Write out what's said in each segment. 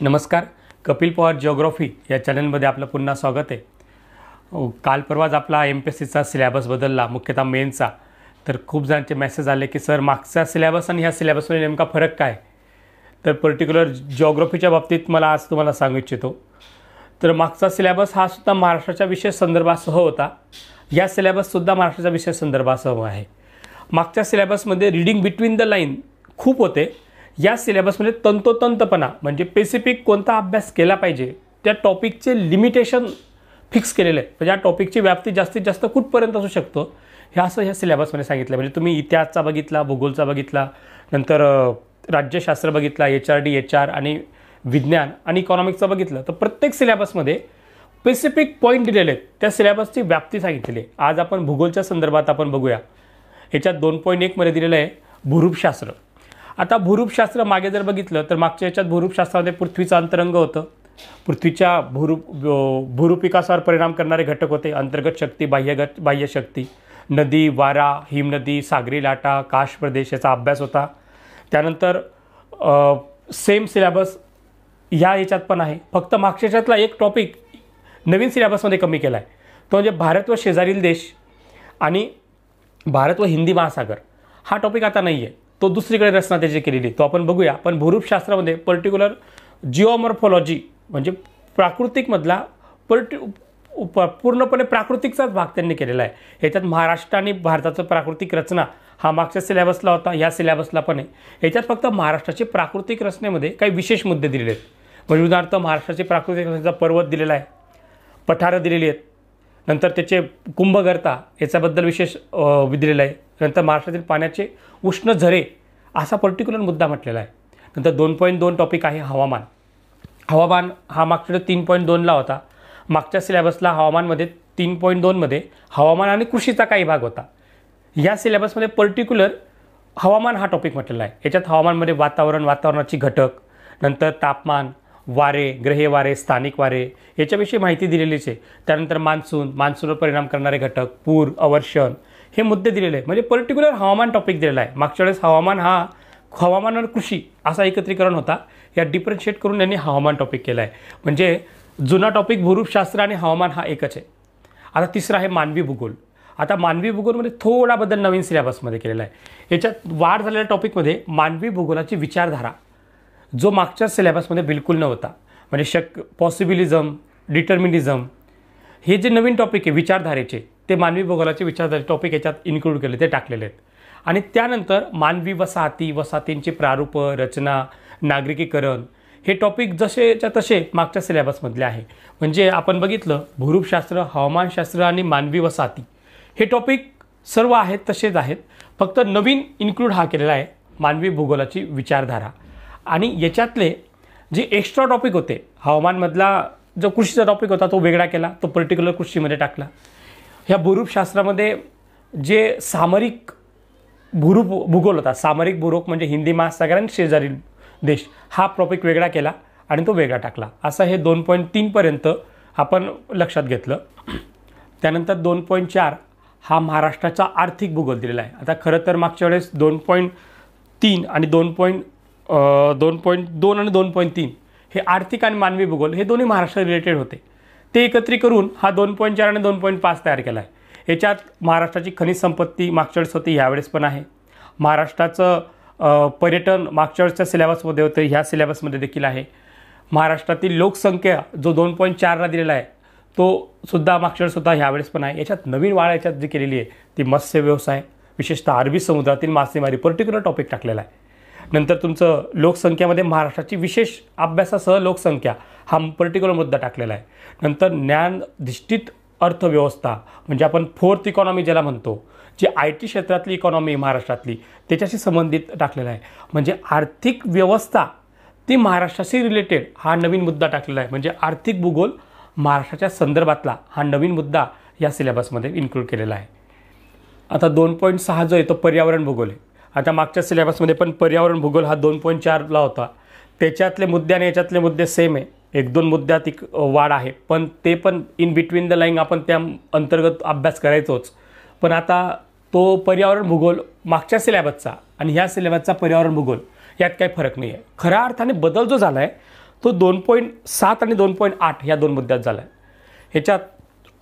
नमस्कार. कपिल पवार जिओग्राफी या चॅनलमध्ये आपलं पुन्हा स्वागत आहे. काल परवाच आपला MPSCचा सिलेबस बदलला, मुख्यतः मेनचा. तर खूप जणांचे मेसेज आले की सर मागचा सिलेबस आणि ह्या सिलेबसमध्ये नेमका फरक काय. तर पर्टिक्युलर जिओग्राफीच्या बाबतीत मला आज तुम्हाला सांगू इच्छितो. तर मागचा सिलेबस हा सुद्धा महाराष्ट्राच्या विशेष संदर्भासह होता. या सिलेबससुद्धा महाराष्ट्राच्या विशेष संदर्भासह आहे. मागच्या सिलेबसमध्ये रीडिंग बिटवीन द लाईन खूप होते. या सिलेबसमध्ये तंतोतंतपणा म्हणजे स्पेसिफिक कोणता अभ्यास केला पाहिजे त्या टॉपिकचे लिमिटेशन फिक्स केलेलं आहे. म्हणजे या टॉपिकची व्याप्ती जास्तीत जास्त कुठपर्यंत असू शकतो हे असं ह्या सिलेबसमध्ये सांगितलं. म्हणजे तुम्ही इतिहासचा बघितला, भूगोलचा बघितला, नंतर राज्यशास्त्र बघितला, HRD HR आणि विज्ञान आणि इकॉनॉमिक्सचा बघितलं, तर प्रत्येक सिलेबसमध्ये स्पेसिफिक पॉईंट दिलेले आहेत. त्या सिलेबसची व्याप्ती सांगितलेली आहे. आज आपण भूगोलच्या संदर्भात आपण बघूया. याच्यात 2.1 मध्ये दिलेलं आहे भूरूपशास्त्र. आता भूरूपशास्त्र मागे जर बघितलं तर मागच्या याच्यात भूरूपशास्त्रामध्ये पृथ्वीचं अंतरंग होतं. पृथ्वीच्या भूरूप विकासावर परिणाम करणारे घटक होते. अंतर्गत शक्ती, बाह्य शक्ती, नदी, वारा, हिमनदी, सागरी लाटा, काश प्रदेश याचा अभ्यास होता. त्यानंतर सेम सिलेबस ह्या याच्यात पण आहे. फक्त मागच्या याच्यातला एक टॉपिक नवीन सिलेबसमध्ये कमी केला आहे. तो म्हणजे भारत व शेजारील देश आणि भारत व हिंदी महासागर. हा टॉपिक आता नाही आहे. तो दुसरीकडे रचना त्याची केलेली, तो आपण बघूया. पण भूरूपशास्त्रामध्ये पर्टिक्युलर जिओमॉर्फॉलॉजी म्हणजे प्राकृतिकमधला पूर्णपणे प्राकृतिकचाच भाग त्यांनी केलेला आहे. याच्यात महाराष्ट्र आणि भारताचं प्राकृतिक रचना हा मागच्या सिलेबसला होता, या सिलेबसला पण आहे. याच्यात फक्त महाराष्ट्राची प्राकृतिक रचनेमध्ये काही विशेष मुद्दे दिलेले आहेत. म्हणजे उदाहरणार्थ महाराष्ट्राची प्राकृतिक रचनेचा पर्वत दिलेला आहे, पठारं दिलेली आहेत, नंतर त्याचे कुंभगर्ता याच्याबद्दल विशेष दिलेलं आहे. नंतर महाराष्ट्रातील पाण्याचे उष्ण झरे असा पर्टिक्युलर मुद्दा म्हटलेला आहे. नंतर 2.2 टॉपिक आहे हवामान. हवामान हा मागच्या 3.2ला होता. मागच्या सिलेबसला हवामानमध्ये 3.2 मध्ये हवामान आणि कृषीचा काही भाग होता. या सिलेबसमध्ये पर्टिक्युलर हवामान हा टॉपिक म्हटलेला आहे. याच्यात हवामानमध्ये वातावरणाची घटक, नंतर तापमान, वारे, ग्रह वारे, स्थानिक वारे याच्याविषयी माहिती दिलेलीच आहे. त्यानंतर मान्सूनवर परिणाम करणारे घटक, पूर, अवर्षण हे मुद्दे दिलेले आहेत. म्हणजे पर्टिक्युलर हवामान टॉपिक दिलेला आहे. मागच्या वेळेस हवामान आणि कृषी असा एकत्रीकरण होता. या डिफरन्शिएट करून यांनी हवामान टॉपिक केला आहे. म्हणजे जुना टॉपिक भूरूपशास्त्र आणि हवामान हा एकच आहे. आता तिसरा आहे मानवी भूगोल. आता मानवी भूगोलमध्ये थोडा बदल नवीन सिलेबसमध्ये केलेला आहे. याच्यात वाढ झालेल्या टॉपिकमध्ये मानवी भूगोलाची विचारधारा जो मागच्या सिलेबसमध्ये बिलकुल नव्हता. म्हणजे पॉसिबिलिझम, डिटर्मिनिझम हे जे नवीन टॉपिक आहे विचारधारेचे, ते मानवी भूगोलाचे विचारधारे टॉपिक याच्यात इन्क्लूड केले, ते टाकलेले आहेत. आणि त्यानंतर मानवी वसाहतींची प्रारूप, रचना, नागरिकीकरण हे टॉपिक जसेच्या तसे मागच्या सिलेबसमधले आहे. म्हणजे आपण बघितलं भूरूपशास्त्र, हवामानशास्त्र आणि मानवी वसाहती हे टॉपिक सर्व आहेत तसेच आहेत. फक्त नवीन इन्क्लूड हा केलेला आहे मानवी भूगोलाची विचारधारा. आणि याच्यातले जे एक्स्ट्रा टॉपिक होते, हवामानमधला जो कृषीचा टॉपिक होता तो वेगळा केला, तो पर्टिक्युलर कृषीमध्ये टाकला. ह्या भूरूपशास्त्रामध्ये जे सामरिक भूगोल होता, सामरिक भूरूप म्हणजे हिंदी महासागर आणि शेजारील देश हा टॉपिक वेगळा केला आणि तो वेगळा टाकला. असं हे 2.3 पर्यंत आपण लक्षात घेतलं. त्यानंतर 2.4 हा महाराष्ट्राचा आर्थिक भूगोल दिलेला आहे. आता खरं तर मागच्या वेळेस 2.3 आणि 2.2 आणि 2.3 हे आर्थिक आणि मानवी भूगोल हे दोन्ही महाराष्ट्र रिलेटेड होते. ते एकत्रित करून हा 2.4 आणि 2.5 तयार केला आहे. याच्यात महाराष्ट्राची खनिज संपत्ती मागच्या वेळेस होती, ह्यावेळेस पण आहे. महाराष्ट्राचं पर्यटन मागच्या वेळेसच्या सिलेबसमध्ये होतं, ह्या सिलेबसमध्ये देखील आहे. महाराष्ट्रातील लोकसंख्या जो 2.4ला दिलेला आहे तो सुद्धा मागच्या वेळेस होता, ह्यावेळेस पण आहे. याच्यात नवीन वाढ याच्यात जी केलेली आहे ती मत्स्य व्यवसाय, विशेषतः अरबी समुद्रातील मासेमारी पर्टिक्युलर टॉपिक टाकलेला आहे. नंतर तुमचं लोकसंख्यामध्ये महाराष्ट्राची विशेष अभ्यासासह लोकसंख्या हा पर्टिक्युलर मुद्दा टाकलेला आहे. नंतर ज्ञानधिष्ठित अर्थव्यवस्था म्हणजे आपण फोर्थ इकॉनॉमी ज्याला म्हणतो, जी IT क्षेत्रातली इकॉनॉमी महाराष्ट्रातली त्याच्याशी संबंधित टाकलेला आहे. म्हणजे आर्थिक व्यवस्था ती महाराष्ट्राशी रिलेटेड हा नवीन मुद्दा टाकलेला आहे. म्हणजे आर्थिक भूगोल महाराष्ट्राच्या संदर्भातला हा नवीन मुद्दा या सिलेबसमध्ये इन्क्लूड केलेला आहे. आता 2.6 जो आहे तो पर्यावरण भूगोल आहे. आता मागच्या सिलेबसमध्ये पण पर्यावरण भूगोल हा 2.4ला होता. त्याच्यातले मुद्दे आणि याच्यातले मुद्दे सेम आहे. 1-2 मुद्द्यात वाढ आहे, पण ते पण इन बिटवीन द लाईन आपण त्या अंतर्गत अभ्यास करायचोच. पण आता तो पर्यावरण भूगोल मागच्या सिलेबसचा आणि ह्या सिलेबसचा पर्यावरण भूगोल यात काही फरक नाही आहे. खऱ्या अर्थाने बदल जो झाला आहे तो 2.7 आणि 2.8 या 2 मुद्द्यात झाला आहे. ह्याच्यात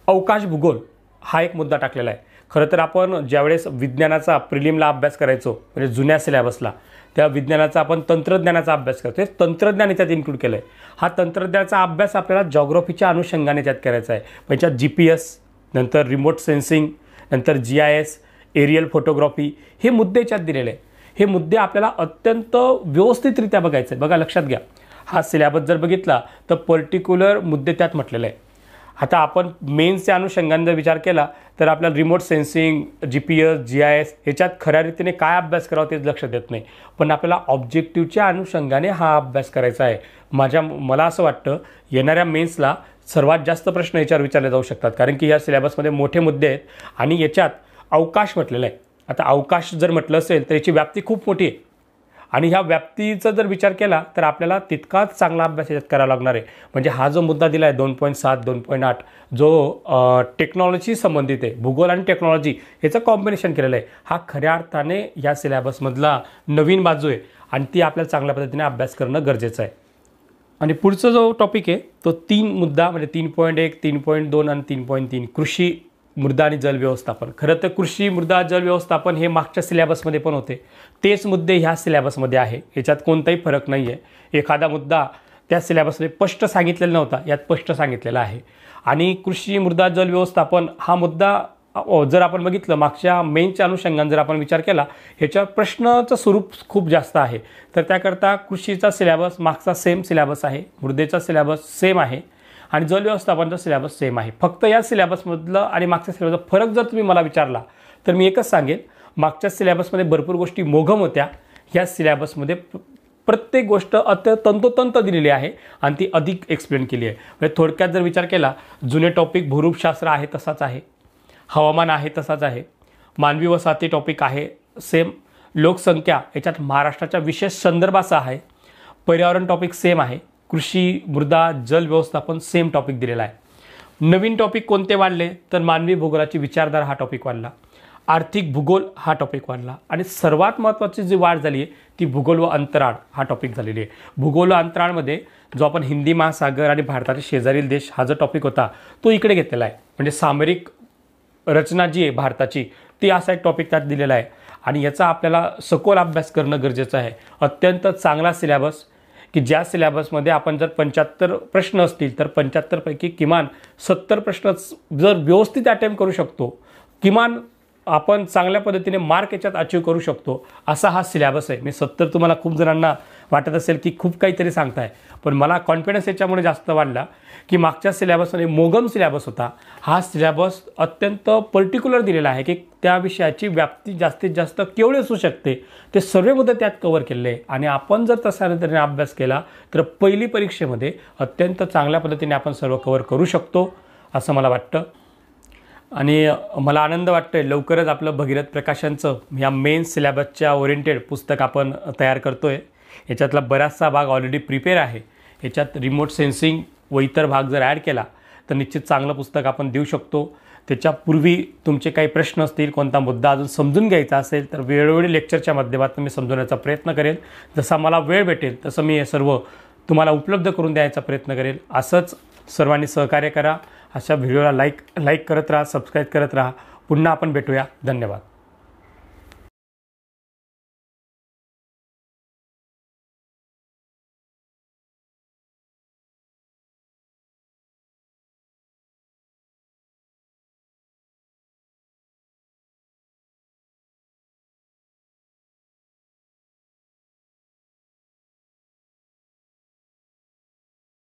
अवकाश भूगोल हा एक मुद्दा टाकलेला आहे. खरं तर आपण ज्यावेळेस विज्ञानाचा प्रिलिमला अभ्यास करायचो म्हणजे जुन्या सिलेबसला, त्या विज्ञानाचा आपण तंत्रज्ञानाचा अभ्यास करतो. हे तंत्रज्ञान याच्यात इन्क्लूड केलं आहे. हा तंत्रज्ञानाचा अभ्यास आपल्याला जॉग्राफीच्या अनुषंगाने त्यात करायचा आहे. याच्यात GPS, नंतर रिमोट सेन्सिंग, नंतर GIS, एरियल फोटोग्राफी हे मुद्दे याच्यात दिलेले आहे. हे मुद्दे आपल्याला अत्यंत व्यवस्थितरित्या बघायचे आहे. बघा, लक्षात घ्या, हा सिलेबस जर बघितला तर पर्टिक्युलर मुद्दे त्यात म्हटलेले आहे. आता आपण मेन्सच्या अनुषंगाने जर विचार केला तर आपल्याला रिमोट सेन्सिंग, GPS, GIS ह्याच्यात खऱ्या रीतीने काय अभ्यास करावा तेच लक्षात येत नाही. पण आपल्याला ऑब्जेक्टिव्हच्या अनुषंगाने हा अभ्यास करायचा आहे. मला असं वाटतं येणाऱ्या मेन्सला सर्वात जास्त प्रश्न याच्यावर विचारले जाऊ शकतात, कारण की या सिलेबसमध्ये मोठे मुद्दे आहेत आणि याच्यात अवकाश म्हटलेलं आहे. आता अवकाश जर म्हटलं असेल तर याची व्याप्ती खूप मोठी आहे आणि ह्या व्याप्तीचा जर विचार केला तर आपल्याला तितकाच चांगला अभ्यास याच्यात करावा लागणार आहे. म्हणजे हा जो मुद्दा दिला आहे 2.7, 2.8 जो टेक्नॉलॉजी संबंधित आहे, भूगोल आणि टेक्नॉलॉजी याचं कॉम्बिनेशन केलेलं आहे, हा खऱ्या अर्थाने या सिलेबसमधला नवीन बाजू आहे आणि ती आपल्याला चांगल्या पद्धतीने अभ्यास करणं गरजेचं आहे. आणि पुढचा जो टॉपिक आहे तो 3 मुद्दा म्हणजे 3.1, 3.2 आणि 3.3 कृषी, मृदा आणि जल व्यवस्थापन. खरं तर कृषी, मृदा, जल व्यवस्थापन हे मागच्या सिलेबसमध्ये पण होते, तेच मुद्दे ह्या सिलेबसमध्ये आहे. याच्यात कोणताही फरक नाही आहे. एखादा मुद्दा त्या सिलेबसमध्ये स्पष्ट सांगितलेला नव्हता, यात स्पष्ट सांगितलेला आहे. आणि कृषी, मृदा, जल व्यवस्थापन हा मुद्दा जर आपण बघितलं मागच्या मेनच्या अनुषंगाने जर आपण विचार केला, ह्याच्यावर प्रश्नाचं स्वरूप खूप जास्त आहे. तर त्याकरता कृषीचा सिलेबस मागचा सेम सिलेबस आहे, मृदेचा सिलेबस सेम आहे आणि जल व्यवस्थापनचा सिलेबस सेम आहे. फक्त या सिलेबसमधलं आणि मागच्या सिलेबसचा फरक जर तुम्ही मला विचारला तर मी एकच सांगेन, मागच्या सिलेबसमध्ये भरपूर गोष्टी मोघम होत्या, ह्या सिलेबसमध्ये प्रत्येक गोष्ट तंतोतंत दिलेली आहे आणि ती अधिक एक्सप्लेन केली आहे. म्हणजे थोडक्यात जर विचार केला, जुने टॉपिक भूरूपशास्त्र आहे तसाच आहे, हवामान आहे तसाच आहे, मानवी वसाहती टॉपिक आहे सेम, लोकसंख्या याच्यात महाराष्ट्राच्या विशेष संदर्भाचा आहे, पर्यावरण टॉपिक सेम आहे, कृषी, मृदा, जल व्यवस्थापन सेम टॉपिक दिलेला आहे. नवीन टॉपिक कोणते वाढले तर मानवी भूगोलाची विचारधारा हा टॉपिक वाढला, आर्थिक भूगोल हा टॉपिक वाढला आणि सर्वात महत्त्वाची जी वाढ झाली आहे ती भूगोल व अंतराळ हा टॉपिक झालेली आहे. भूगोल व अंतराळमध्ये जो आपण हिंदी महासागर आणि भारताचे शेजारील देश हा जो टॉपिक होता तो इकडे घेतलेला आहे. म्हणजे सामरिक रचना जी आहे भारताची ती असा एक टॉपिक त्यात दिलेला आहे आणि याचा आपल्याला सखोल अभ्यास करणं गरजेचं आहे. अत्यंत चांगला सिलेबस की ज्या सिलेबसमध्ये आपण जर 75 प्रश्न असतील तर 75 पैकी किमान 70 प्रश्न जर व्यवस्थित अटेम्प्ट करू शकतो, किमान आपण चांगल्या पद्धतीने मार्क याच्यात अचीव करू शकतो, असा हा सिलेबस आहे. मी 70 तुम्हाला खूप जणांना वाटत असेल की खूप काहीतरी सांगताय, पण मला कॉन्फिडन्स याच्यामुळे जास्त वाढला की मागच्या सिलेबसमध्ये मोगम सिलेबस होता, हा सिलेबस अत्यंत पर्टिक्युलर दिलेला आहे की त्या विषयाची व्याप्ती जास्तीत जास्त केवढी असू शकते ते सर्व मुद्दे त्यात कव्हर केले आहे. आणि आपण जर तशा रीतीने अभ्यास केला तर पहिली परीक्षेमध्ये अत्यंत चांगल्या पद्धतीने आपण सर्व कव्हर करू शकतो असं मला वाटतं. आणि मला आनंद वाटतो आहे लवकरच आपलं भगीरथ प्रकाशनचं ह्या मेन सिलेबसच्या ओरिएंटेड पुस्तक आपण तयार करतो आहे. याच्यातला बराचसा भाग ऑलरेडी प्रिपेअर आहे. याच्यात रिमोट सेन्सिंग व इतर भाग जर ॲड केला तर निश्चित चांगलं पुस्तक आपण देऊ शकतो. त्याच्यापूर्वी तुमचे काही प्रश्न असतील, कोणता मुद्दा अजून समजून घ्यायचा असेल तर वेळोवेळी लेक्चरच्या माध्यमातून मी समजवण्याचा प्रयत्न करेल. जसा मला वेळ भेटेल तसं मी हे सर्व तुम्हाला उपलब्ध करून द्यायचा प्रयत्न करेल. असंच सर्वांनी सहकार्य करा. अशा व्हिडिओला लाईक करत राहा, सबस्क्राईब करत राहा. पुन्हा आपण भेटूया. धन्यवाद.